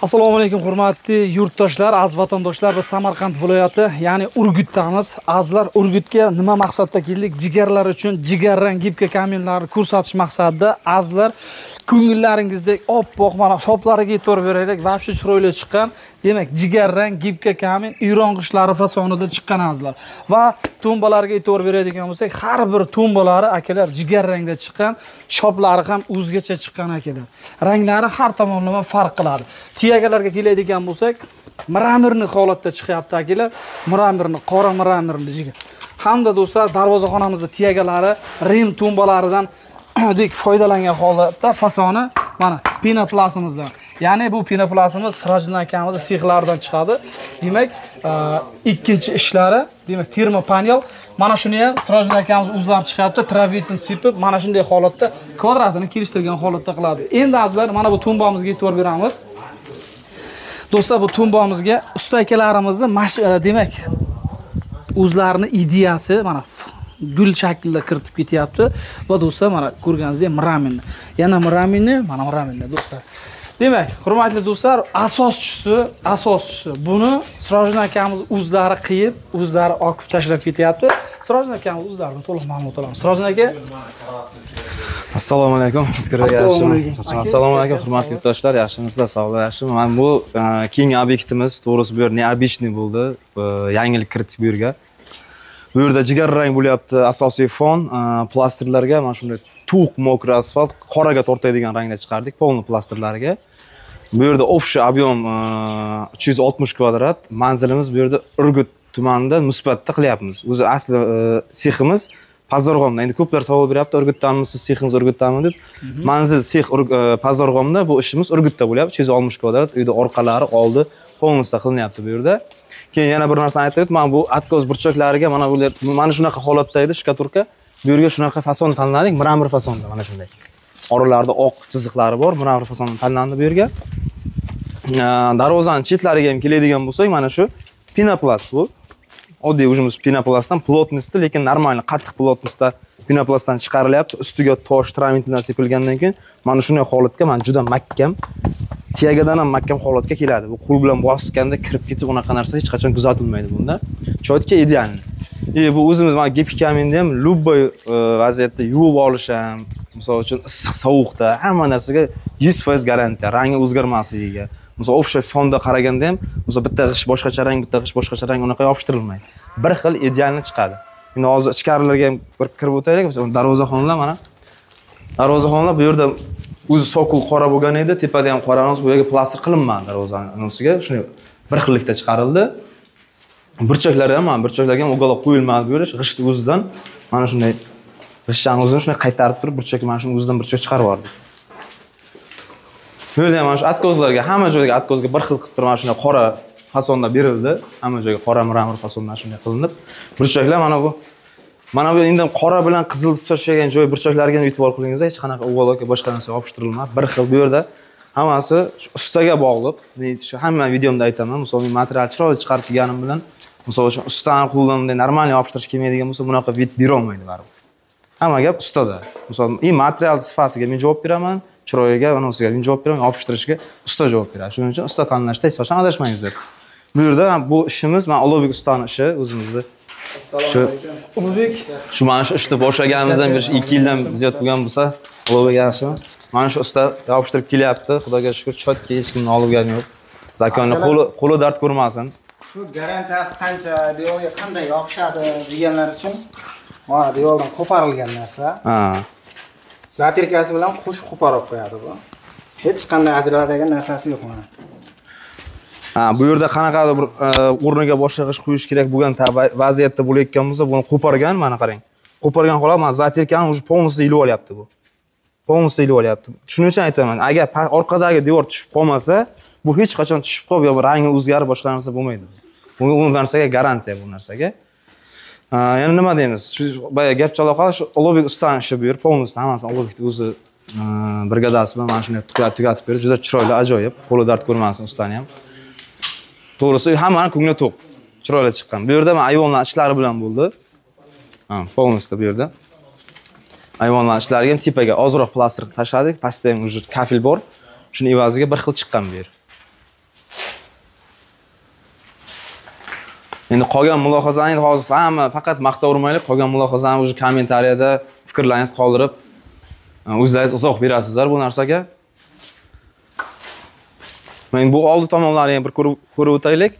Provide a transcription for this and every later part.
Assalomu alaykum hurmatli yurtdoshlar, aziz vatandoshlar. Biz Samarqand viloyati, ya'ni Urgutdamiz. Azizlar, Urgutga nima maqsadda keldik? Jigarlar uchun jigarrang gibka kaminlarni ko'rsatish maqsadida. Azizlar, ko'ngillaringizdek oppoq mana shoplariga e'tibor beraylik. Vobshe chiroyli chiqqan. Demak, jigarrang gibka kamin Iron qishlari fasonida chiqqan azizlar. Va tumbalarga e'tibor beradigan bo'lsak, har bir tumbalari akalar jigarrangda chiqqan, shoplari ham o'zgacha chiqqan akalar. Ranglari har tomonlama farq qiladi. Tiyagalarga keladigan bo'lsak, miramirni holatda chiqyapti akalar. Miramirni, qora miramirni jigar. Hamda do'stlar, darvozaxonamizda tiyagalari Rim tumbalaridan dek foydalangan holatda fasoni mana pinoplastimizdan. Ya'ni bu pinoplasimiz Sirojin akamizning sexlaridan chiqadi. Demak, ikkinchi ishlari, demak, termopanel. Mana shuni ham Sirojin akamiz o'zlari chiqyapti, travitni sepib, mana shunday holatda kvadratini kelishtirgan holatda qiladi. Endi azizlar, mana bu tumbamizga e'tibor beramiz. Do'stlar, bu tumbamizga usta akalarimizni demak, o'zlarining ideyasi mana gul shaklida kiritib ketyapti va do'stlar, mana ko'rganingizdek miraminni. Yana miraminni, mana miraminni do'stlar. Demak, hurmatli do'stlar, asoschisi buni Sirojin akamiz o'zlari qiyib, o'zlari oqib tashlab ketyapti. Sirojin akamiz o'zlaridan to'liq ma'lumot olamiz. Sirojin aka, assalomu alaykum. Assalomu alaykum hurmatli yurtdoshlar, yaxshimisizlar, sog'lar, yaxshimi? Mana bu keyingi obyektimiz, to'g'risi bu yer neobычный bo'ldi. Yangilik kiritib bu yerga. Bu yerda jigarrang bo'lyapti, asosiy fon, plastrlarga mana shunday to'q mokr asfalt, qoraga tortadigan rangda chiqardik, polni plastrlariga. Bu yerda общий объем 360 kvadrat, manzilimiz bu yerda Urgut tumanida Musbatda qilyapmiz. O'zi asli seximiz Pazarg'omda. Endi ko'plar savol beryapti, Urgutdanmisiz, sexingiz Urgutdanmi deb. Manzil sex Pazarg'omda, bu ishimiz Urgutda bo'lyapti. 360 kvadrat, uyda orqalari, oldi polnista qilinyapti bu yerda. Keyin yana bir narsani aytib o'tdim, mana bu atkoz burchaklariga mana bular mana shunaqa holatda edi shkaturka. Bu yerga shunaqa fason tanladik, miramir fasonda mana shunday. Oralarda oq chiziqlari bor, miramir fasonda tanlandi bu yerga. Darvozaning chetlariga ham keladigan bo'lsak, mana shu pinoplast bu. Oddiy o'zimiz pinoplastdan plotnostda, lekin normal qattiq plotnostda pinoplastdan chiqarilyapti. Ustiga tosh, tramitlar sepilgandan keyin mana shunday holatga men juda mahkam, tiyagadan ham mahkam holatga keladi. Bu qo'l bilan bosganda kirib ketib, unaqa narsa hech qachon kuzatilmaydi bunda. Cho'tka idealni. Bu o'zimiz mana gibka kaminda ham любой vaziyatda yuvib olish ham, misol uchun issiq sovuqda hamma narsaga 100% garantiya, rangi o'zgarmasligiga. Misol o'sha fonda qaraganda ham, misol bitta g'ish boshqacha rang, bitta g'ish boshqacha rang unaqa yopishtirilmaydi. Bir xil idealni chiqadi. Endi hozir ichkarilarga ham bir kirib o'taylik. Darvozaxonlar mana. Darvozaxonlar bu yerda o'zi sokul qora bo'lgan edi, tepada ham qoramiz, bu yerga plastr qilinmadi darvozaning ustiga. Shuni bir xillikda chiqarildi. Burchaklar ham, mana burchaklarga ham uголок qo'yilmadi bu yerda, g'ishni o'zidan mana shunday g'ishchani o'zini shunday qaytarib turib, burchak mana shuni o'zidan burchak chiqarib yubordi. Bu yerda ham mana shu atkozlarga, hamma joyga atkozga bir xil qilib turib mana shunday qora fasonda berildi. Hamma joyga qora miramir fasonda shunday qilinib, burchaklar mana bu endi qora bilan qizil tutashgan joy burchaklariga e'tibor qilingiz, hech qanaqa uголокka boshqa narsa yopishtirilmadi. Bir xil bu yerda hammasi ustaga bog'liq. Shu hamma videomda aytaman. Misol men material chiroyli chiqarib kelganim bilan, misol uchun ustani qo'ldan normal yopishtirish kelmaydigan bo'lsa, bunaqa vid bera olmaydi baribir. Hamma gap ustada. Misol, material sifatiga men javob beraman, chiroyiga va nosiga men javob beraman, yopishtirishga usta javob beradi. Shuning uchun usta tanlashda hech qachon adashmangizlar. Bu yerda bu ishimiz, men Ulug'bek ustaning ishi o'zimizda. Shu Ulug'bek, shu mana shu ishni boshlaganimizdan bir 2 yildan ziyod bo'lgan bo'lsa, Ulug'bek yaxshimi? Mana shu usta yopishtirib kelyapti. Xudoga shukr, cho'tka hech kimni olib kelgani yo'q. Zakonni qo'li dard ko'rmasin. Shu garantiyasi qancha, devorga qanday yopishadi deganlar uchun mana devordan qo'parilgan narsa. Zatirkasi bilan qo'shib qo'parib qo'yadi bu. Hech qanday ajraladigan narsasi yo'q mana. Bu yerda qanaqadir bir o'rniga boshqa g'ish qo'yish kerak bo'lgan vaziyatda bo'layotgan bo'lsa, buni qo'pargan, mana qarang. Qo'pargan xolos, mana zatirkani уже полностью ilib olyapti bu. Полностью ilib olyapti. Shuning uchun aytaman, agar orqadagi devor tushib qolmasa, bu hech qachon tushib qolib yo rangi o'zgarib boshqa narsa bo'lmaydi. Bu narsaga garantiya bu narsaga. Yana nima deymiz? Shu boya gap chala qoldi, shu Ulug'bek ustaning ishi bu yer, полностью hammasini Ulug'bekning o'zi brigadasi bilan mana shunday tugatib berdi. Juda chiroyli, ajoyib. Qo'li dard ko'rmasin ustani ham. To'g'risi, hammaning ko'ngli to'q. Chiroyli chiqqan. Bu yerda men ayvonlar ishlari bilan bo'ldi. Полностью bu yerda. Ayvonlar ishlariga ham tepaga ozroq plastr tashladik. Pastda ham уже kafel bor. Shuni evaziga bir xil chiqqan bu yer. Endi qolgan mulohazangizni hozir hamma faqat maqtov urmaylik, qolgan mulohazani o'sha kommentariyada fikrlaringizni qoldirib, o'zlaringiz izoh berasizlar bu narsaga. Men bu oldi tomonlarini ham bir ko'rib o'taylik.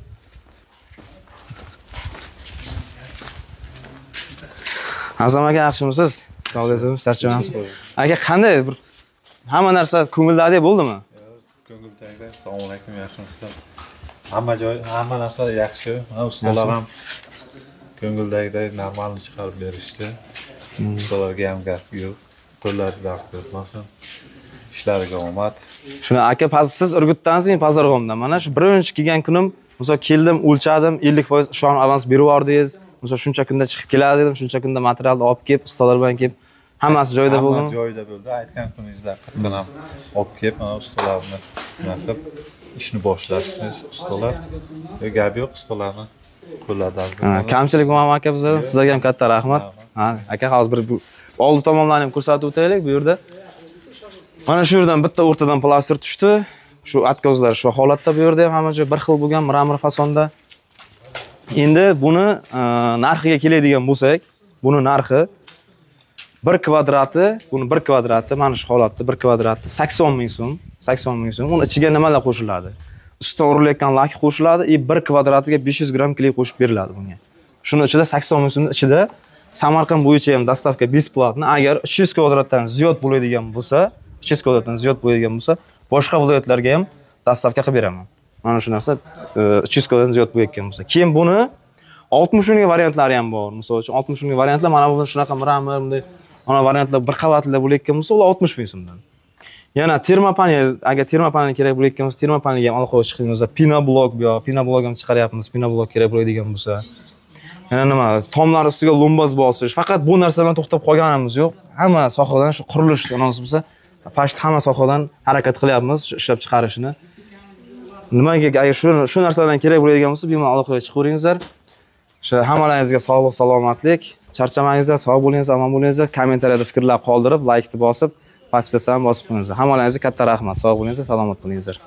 Azam aka, yaxshimisiz? Sog'lig'ingiz, charchamayapsiz? Aka, qanday bir hamma narsa ko'ngildagidek bo'ldimi? Ko'ngildagidek. Assalomu alaykum, yaxshimisizlar? Hamma joy, hamma narsa yaxshi. Mana ustalar ham ko'ngildagidek normalni chiqarib berishdi. Ustalarga ham gap yo'q. Qo'llari dard ko'rmasin. Ishlariga omad. Shuni aka, siz Urgutdansizmi, Pazarg'omdan? Mana shu birinchi kelgan kunim, misol keldim, o'lchadim, 50% shon avans berib yubordingiz. Misol shuncha kunda chiqib keladi dedim, shuncha kunda materialni olib kelib, ustalar bilan kelib, hammasi joyida bo'ldimi? Hamma joyida bo'ldi. Aytgan kuningizda qattiq ham olib kelib, mana ustalarni nima qilib ishni boshlashni ustalar. Gap yo'q, ustalarni qo'lladi. Kamchilik bo'lmami aka bizlardan? Sizlarga ham katta rahmat. Ha, aka, hozir bir oldi tomonlarni ham ko'rsatib o'taylik bu yerda. Mana shu yerdan bitta o'rtadan plastir tushdi. Shu atkozlar shu holatda bu yerda ham hamma joy bir xil bo'lgan, mramor fasonda. Endi buni narxiga keladigan bo'lsak, buni narxi 1 kvadrati, buni 1 kvadrati mana shu holatda 1 kvadrati 80 ming so'm, 80 ming so'm. Uni ichiga nimalar qo'shiladi? Ustidan urilayotgan lak qo'shiladi, 1 kvadratiga 500 gram kley qo'shib beriladi bunga. Shuning ichida 80 ming so'mning ichida Samarqand bo'yicha ham dastavka besplatni. Agar 300 kvadratdan ziyod bo'ladigan bo'lsa, 300 kvadratdan ziyod bo'ladigan bo'lsa, boshqa viloyatlarga ham dastavka qilib beraman. Mana shu narsa 300 kvadratdan ziyod bo'layotgan bo'lsa. Keyin buni 60 ming variantlari ham bor. Misol uchun 60 ming variantlar, mana bu shunaqa mramor, bunday ona variantlar bir qavatli bo'layotgan bo'lsa, ular 60 ming so'mdan. Yana termopanel, agar termopanel kerak bo'layotgan bo'lsa, termopanelga ham aloqaga chiqdingiz. Pinoblok bu, pinoblok ham chiqaryapmiz. Pinoblok kerak bo'ladigan bo'lsa. Yana nima, tomlar ustiga lombaz bosish. Faqat bu narsa bilan to'xtab qolganimiz yo'q. Hamma sohadan shu qurilish sanosi bo'lsa, past hamma sohadan harakat qilyapmiz ishlab chiqarishni. Nimaga agar shu narsalardan kerak bo'ladigan bo'lsa, bemalol aloqaga chiqaveringizlar. O'sha hammalaringizga sog'lik, salomatlik, charchamangizlar, sog' bo'lingizlar, omon bo'lingizlar. Kommentariyada fikrlar qoldirib, laykni bosib, podpisatsiyani bosib qo'yingizlar. Hammalaringizga katta rahmat. Sog' bo'lingizlar, salomat bo'lingizlar.